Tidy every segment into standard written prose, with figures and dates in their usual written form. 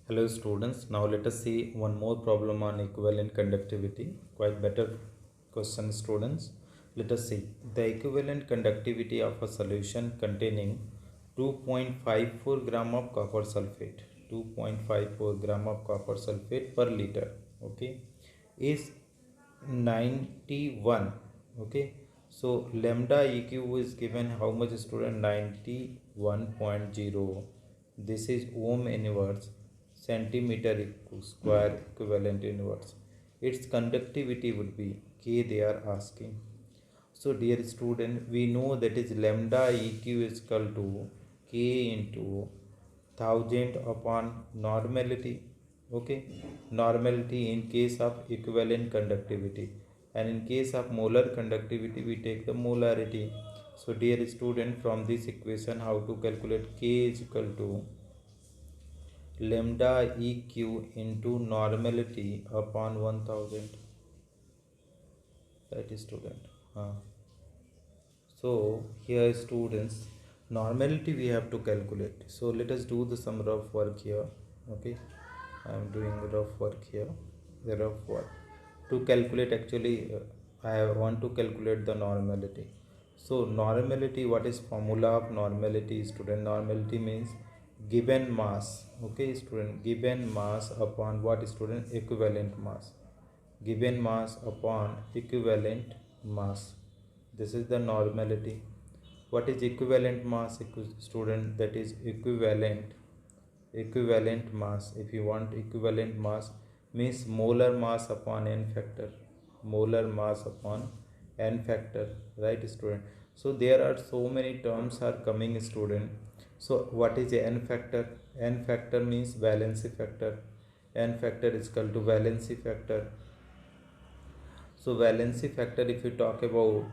Hello students, now let us see one more problem on equivalent conductivity. Quite better question students. Let us see the equivalent conductivity of a solution containing 2.54 gram of copper sulfate, 2.54 gram of copper sulfate per liter, okay, is 91, okay. So lambda EQ is given how much student? 91.0. This is ohm inverse centimeter square equivalent inverse. Its conductivity would be K, they are asking. So dear student, we know that is lambda EQ is equal to K into 1000 upon normality. Okay, normality in case of equivalent conductivity, and in case of molar conductivity we take the molarity. So dear student, from this equation how to calculate? K is equal to lambda EQ into normality upon 1000. That is student. So here students, normality we have to calculate. So let us do the some rough work here. Okay, I am doing rough work here. The rough work to calculate actually, I want to calculate the normality. So normality, what is formula of normality student? Normality means given mass. Okay student, given mass upon what student? Equivalent mass. Given mass upon equivalent mass. This is the normality. What is equivalent mass student? That is equivalent mass. If you want equivalent mass, means molar mass upon n factor. Molar mass upon n factor, right student? So there are so many terms are coming student. So what is a n factor? N factor means valency factor. N factor is equal to valency factor. So valency factor, if you talk about,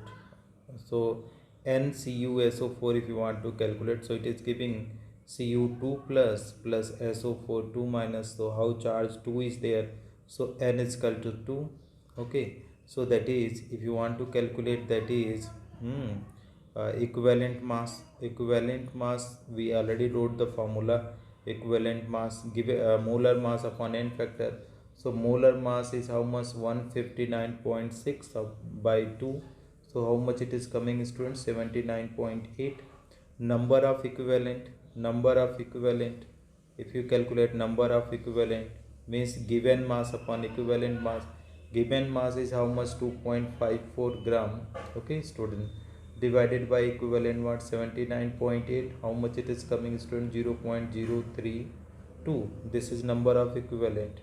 so NCuSO4 if you want to calculate, so it is giving Cu2 plus SO4 2 minus. So how charge 2 is there? So N is equal to 2. Okay, so that is, if you want to calculate, that is equivalent mass. Equivalent mass, we already wrote the formula. Equivalent mass give molar mass upon n factor. So molar mass is how much? 159.6 by 2. So how much it is coming students? 79.8. Number of equivalent. If you calculate number of equivalent, means given mass upon equivalent mass. Given mass is how much? 2.54 gram. Okay student, divided by equivalent what? 79.8. How much it is coming student? 0.032. This is number of equivalent.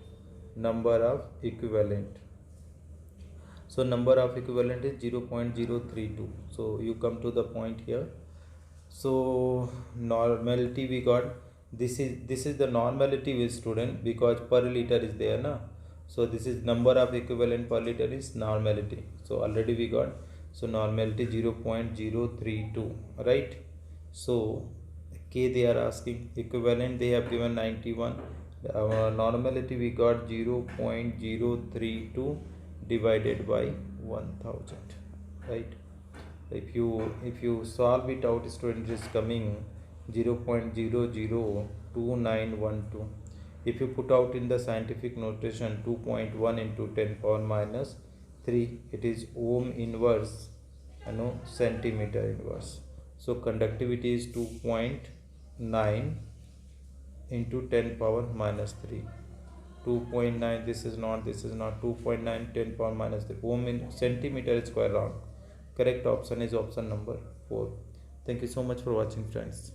So number of equivalent is 0.032. So you come to the point here. So normality we got. This is the normality with student, because per liter is there na. So this is number of equivalent per liter is normality. So already we got. So normality 0.032, right? So K they are asking. Equivalent they have given 91. Normality we got 0.032 divided by 1000, right? If you solve it out, student, is coming 0.002912. If you put out in the scientific notation 2.1 into 10 power minus 3, it is ohm inverse, centimeter inverse. So conductivity is 2.9 into 10 power minus 3. 2.9, this is not 2.9 10 power minus 3. Ohm in centimeter square, wrong. Correct option is option number 4. Thank you so much for watching friends.